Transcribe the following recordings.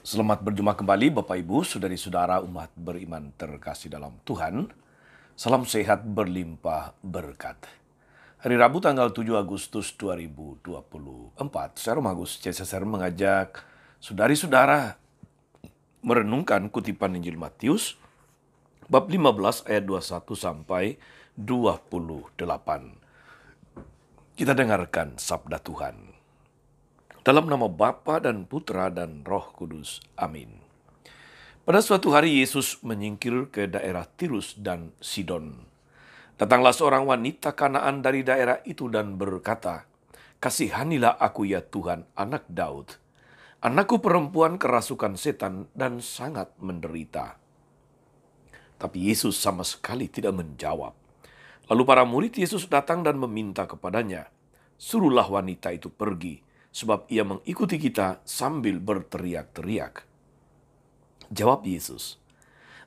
Selamat berjumpa kembali Bapak Ibu, saudari-saudara umat beriman terkasih dalam Tuhan. Salam sehat berlimpah berkat. Hari Rabu tanggal 7 Agustus 2024, saya Romagus CSSR mengajak saudari-saudara merenungkan kutipan Injil Matius bab 15 ayat 21 sampai 28. Kita dengarkan sabda Tuhan. Dalam nama Bapa dan Putra dan Roh Kudus. Amin. Pada suatu hari Yesus menyingkir ke daerah Tirus dan Sidon. Datanglah seorang wanita Kanaan dari daerah itu dan berkata, "Kasihanilah aku ya Tuhan, anak Daud. Anakku perempuan kerasukan setan dan sangat menderita." Tapi Yesus sama sekali tidak menjawab. Lalu para murid Yesus datang dan meminta kepadanya, "Suruhlah wanita itu pergi, sebab ia mengikuti kita sambil berteriak-teriak." Jawab Yesus,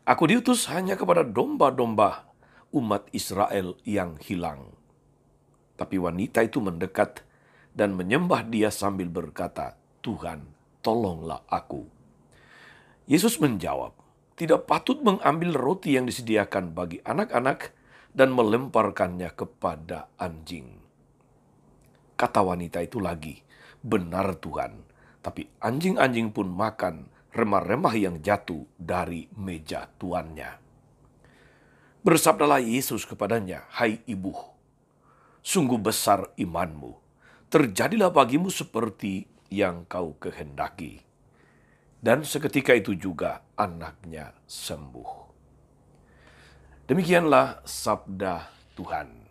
"Aku diutus hanya kepada domba-domba umat Israel yang hilang." Tapi wanita itu mendekat dan menyembah dia sambil berkata, "Tuhan, tolonglah aku." Yesus menjawab, "Tidak patut mengambil roti yang disediakan bagi anak-anak dan melemparkannya kepada anjing." Kata wanita itu lagi, "Benar Tuhan, tapi anjing-anjing pun makan remah-remah yang jatuh dari meja tuannya." Bersabdalah Yesus kepadanya, "Hai ibu, sungguh besar imanmu. Terjadilah bagimu seperti yang kau kehendaki." Dan seketika itu juga anaknya sembuh. Demikianlah sabda Tuhan.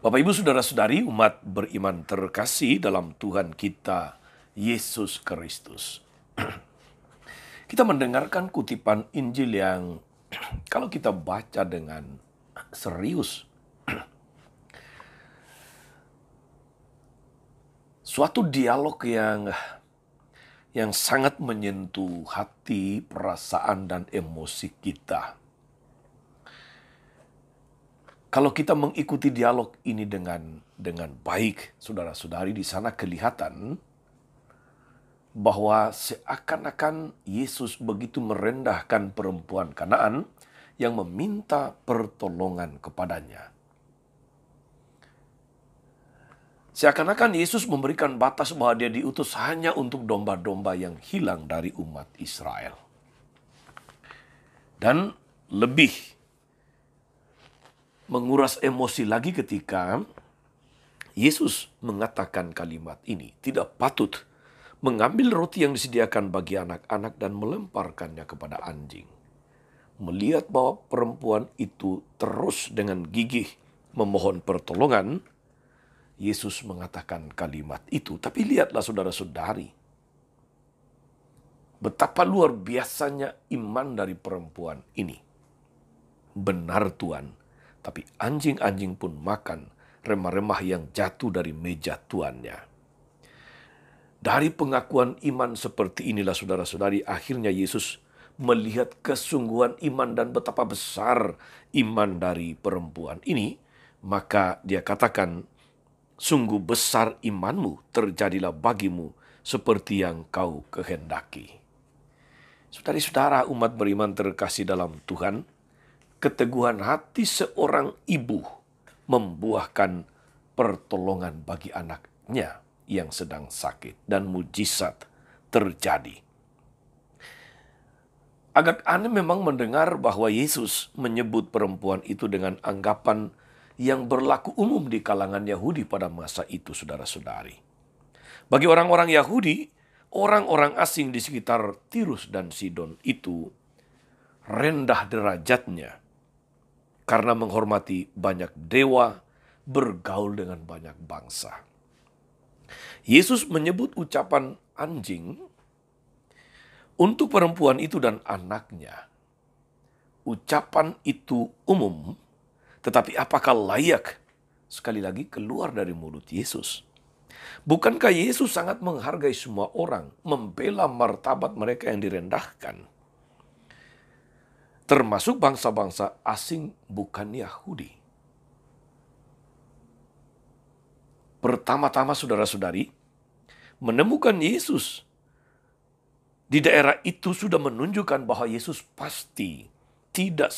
Bapak, Ibu, saudara-saudari, umat beriman terkasih dalam Tuhan kita, Yesus Kristus. Kita mendengarkan kutipan Injil yang kalau kita baca dengan serius, suatu dialog yang sangat menyentuh hati, perasaan, dan emosi kita. Kalau kita mengikuti dialog ini dengan baik, saudara-saudari, di sana kelihatan bahwa seakan-akan Yesus begitu merendahkan perempuan Kanaan yang meminta pertolongan kepadanya. Seakan-akan Yesus memberikan batas bahwa dia diutus hanya untuk domba-domba yang hilang dari umat Israel. Dan lebih menguras emosi lagi ketika Yesus mengatakan kalimat ini, "Tidak patut mengambil roti yang disediakan bagi anak-anak dan melemparkannya kepada anjing." Melihat bahwa perempuan itu terus dengan gigih memohon pertolongan, Yesus mengatakan kalimat itu. Tapi lihatlah saudara-saudari, betapa luar biasanya iman dari perempuan ini. Benar Tuhan, tapi anjing-anjing pun makan remah-remah yang jatuh dari meja tuannya. Dari pengakuan iman seperti inilah saudara-saudari, akhirnya Yesus melihat kesungguhan iman dan betapa besar iman dari perempuan ini. Maka dia katakan, "Sungguh besar imanmu, terjadilah bagimu seperti yang kau kehendaki." Saudari-saudara umat beriman terkasih dalam Tuhan, keteguhan hati seorang ibu membuahkan pertolongan bagi anaknya yang sedang sakit, dan mujizat terjadi. Agak aneh memang mendengar bahwa Yesus menyebut perempuan itu dengan anggapan yang berlaku umum di kalangan Yahudi pada masa itu, saudara-saudari. Bagi orang-orang Yahudi, orang-orang asing di sekitar Tirus dan Sidon itu rendah derajatnya karena menghormati banyak dewa, bergaul dengan banyak bangsa. Yesus menyebut ucapan anjing untuk perempuan itu dan anaknya. Ucapan itu umum, tetapi apakah layak sekali lagi keluar dari mulut Yesus? Bukankah Yesus sangat menghargai semua orang, membela martabat mereka yang direndahkan? Termasuk bangsa-bangsa asing bukan Yahudi. Pertama-tama saudara-saudari, menemukan Yesus di daerah itu sudah menunjukkan bahwa Yesus pasti tidak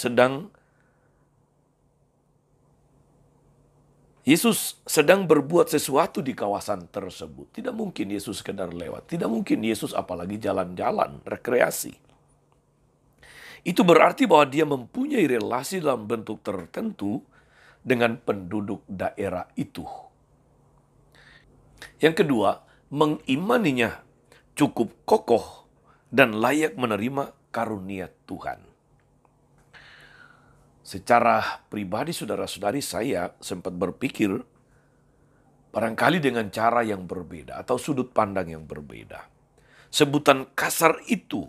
Yesus sedang berbuat sesuatu di kawasan tersebut. Tidak mungkin Yesus sekedar lewat. Tidak mungkin Yesus apalagi jalan-jalan, rekreasi. Itu berarti bahwa dia mempunyai relasi dalam bentuk tertentu dengan penduduk daerah itu. Yang kedua, mengimaninya cukup kokoh dan layak menerima karunia Tuhan. Secara pribadi, saudara-saudari, saya sempat berpikir barangkali dengan cara yang berbeda atau sudut pandang yang berbeda. Sebutan kasar itu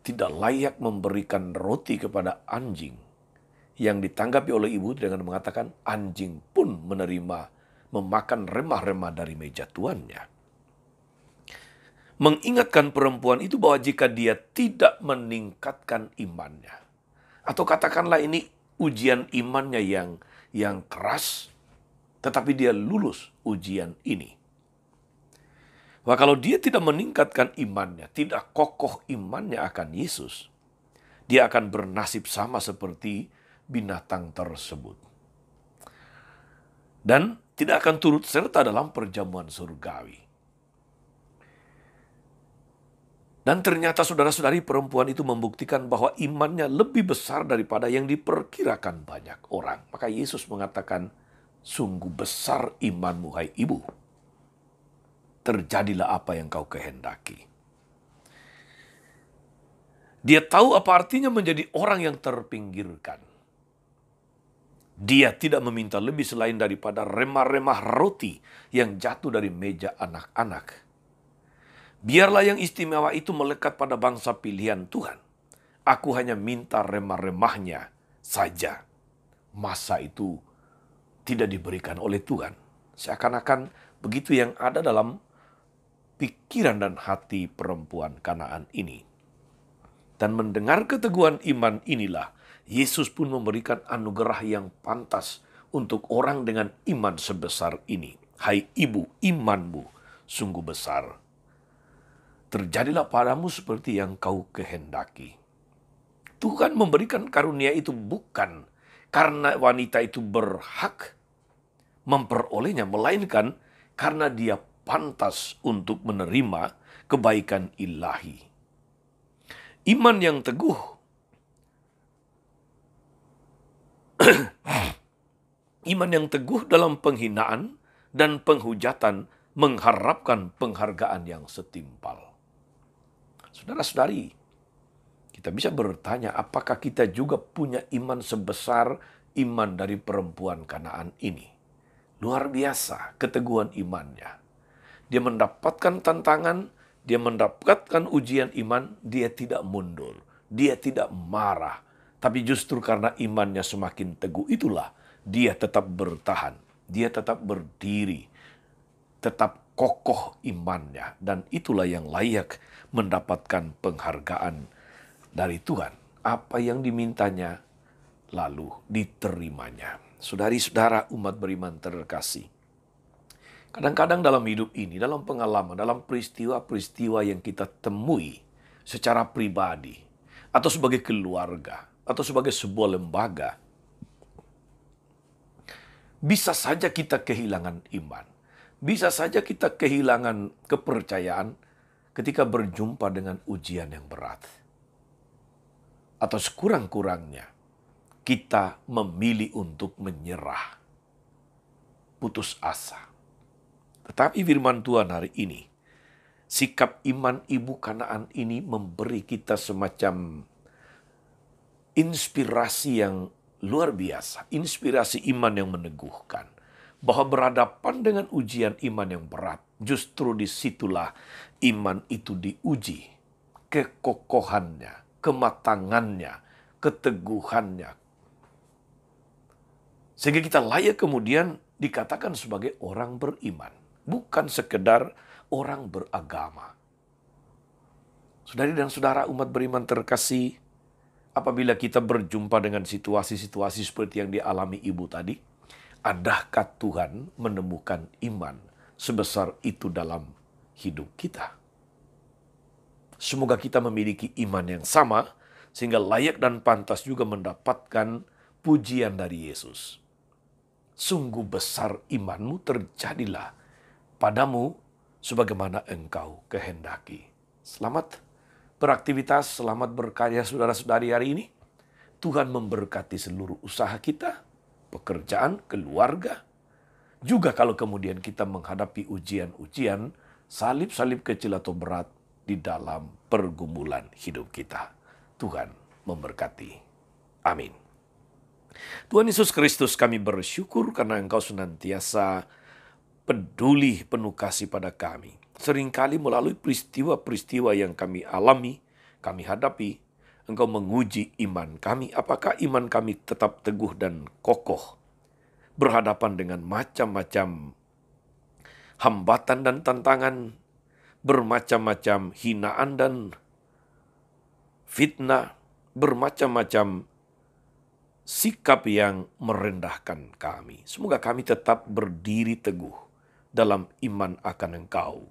tidak layak memberikan roti kepada anjing, yang ditanggapi oleh ibu dengan mengatakan anjing pun memakan remah-remah dari meja tuannya. Mengingatkan perempuan itu bahwa jika dia tidak meningkatkan imannya, atau katakanlah ini ujian imannya yang keras, tetapi dia lulus ujian ini. Wah, kalau dia tidak meningkatkan imannya, tidak kokoh imannya akan Yesus, dia akan bernasib sama seperti binatang tersebut. Dan tidak akan turut serta dalam perjamuan surgawi. Dan ternyata saudara-saudari, perempuan itu membuktikan bahwa imannya lebih besar daripada yang diperkirakan banyak orang. Maka Yesus mengatakan, sungguh besar imanmu, hai ibu. Terjadilah apa yang kau kehendaki. Dia tahu apa artinya menjadi orang yang terpinggirkan. Dia tidak meminta lebih selain daripada remah-remah roti yang jatuh dari meja anak-anak. Biarlah yang istimewa itu melekat pada bangsa pilihan Tuhan. Aku hanya minta remah-remahnya saja. Masa itu tidak diberikan oleh Tuhan. Seakan-akan begitu yang ada dalam pikiran dan hati perempuan Kanaan ini. Dan mendengar keteguhan iman inilah, Yesus pun memberikan anugerah yang pantas untuk orang dengan iman sebesar ini. Hai ibu, imanmu sungguh besar. Terjadilah padamu seperti yang kau kehendaki. Tuhan memberikan karunia itu bukan karena wanita itu berhak memperolehnya, melainkan karena dia pantas untuk menerima kebaikan ilahi. Iman yang teguh iman yang teguh dalam penghinaan dan penghujatan mengharapkan penghargaan yang setimpal. Saudara-saudari, kita bisa bertanya apakah kita juga punya iman sebesar iman dari perempuan Kanaan ini. Luar biasa keteguhan imannya. Dia mendapatkan tantangan, dia mendapatkan ujian iman, dia tidak mundur, dia tidak marah. Tapi justru karena imannya semakin teguh itulah dia tetap bertahan, dia tetap berdiri, tetap kokoh imannya. Dan itulah yang layak mendapatkan penghargaan dari Tuhan. Apa yang dimintanya, lalu diterimanya. Saudari-saudara umat beriman terkasih. Kadang-kadang dalam hidup ini, dalam pengalaman, dalam peristiwa-peristiwa yang kita temui secara pribadi, atau sebagai keluarga, atau sebagai sebuah lembaga, bisa saja kita kehilangan iman. Bisa saja kita kehilangan kepercayaan ketika berjumpa dengan ujian yang berat. Atau sekurang-kurangnya, kita memilih untuk menyerah, putus asa. Tetapi firman Tuhan hari ini, sikap iman ibu Kanaan ini memberi kita semacam inspirasi yang luar biasa. Inspirasi iman yang meneguhkan. Bahwa berhadapan dengan ujian iman yang berat, justru disitulah iman itu diuji. Kekokohannya, kematangannya, keteguhannya. Sehingga kita layak kemudian dikatakan sebagai orang beriman. Bukan sekedar orang beragama. Saudari dan saudara umat beriman terkasih, apabila kita berjumpa dengan situasi-situasi seperti yang dialami ibu tadi, adakah Tuhan menemukan iman sebesar itu dalam hidup kita? Semoga kita memiliki iman yang sama, sehingga layak dan pantas juga mendapatkan pujian dari Yesus. Sungguh besar imanmu, terjadilah padamu sebagaimana engkau kehendaki. Selamat beraktivitas, selamat berkarya saudara-saudari hari ini. Tuhan memberkati seluruh usaha kita, pekerjaan, keluarga. Juga kalau kemudian kita menghadapi ujian-ujian, salib-salib kecil atau berat di dalam pergumulan hidup kita. Tuhan memberkati. Amin. Tuhan Yesus Kristus, kami bersyukur karena Engkau senantiasa peduli penuh kasih pada kami. Seringkali melalui peristiwa-peristiwa yang kami alami, kami hadapi, Engkau menguji iman kami. Apakah iman kami tetap teguh dan kokoh berhadapan dengan macam-macam hambatan dan tantangan, bermacam-macam hinaan dan fitnah, bermacam-macam sikap yang merendahkan kami. Semoga kami tetap berdiri teguh dalam iman akan Engkau.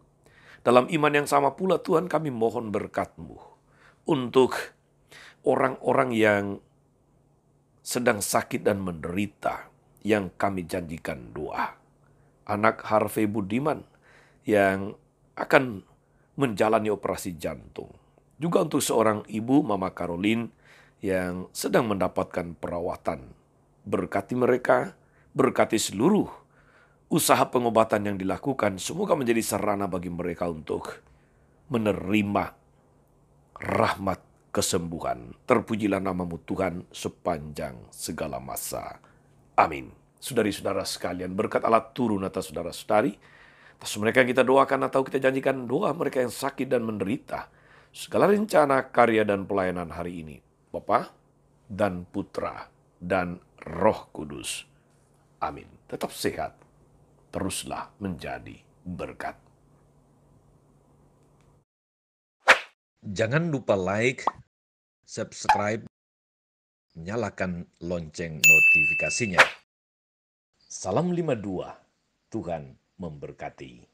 Dalam iman yang sama pula Tuhan, kami mohon berkat-Mu untuk orang-orang yang sedang sakit dan menderita yang kami janjikan doa. Anak Harvey Budiman yang akan menjalani operasi jantung. Juga untuk seorang ibu, Mama Caroline, yang sedang mendapatkan perawatan. Berkati mereka, berkati seluruh usaha pengobatan yang dilakukan. Semoga menjadi sarana bagi mereka untuk menerima rahmat kesembuhan. Terpujilah nama-Mu Tuhan sepanjang segala masa. Amin. Saudari-saudara sekalian, berkat Allah turun atas saudara-saudari, atas mereka yang kita doakan atau kita janjikan doa, mereka yang sakit dan menderita. Segala rencana, karya, dan pelayanan hari ini, Bapa dan Putra dan Roh Kudus. Amin. Tetap sehat, teruslah menjadi berkat. Jangan lupa like, subscribe, nyalakan lonceng notifikasinya. Salam 52, Tuhan memberkati.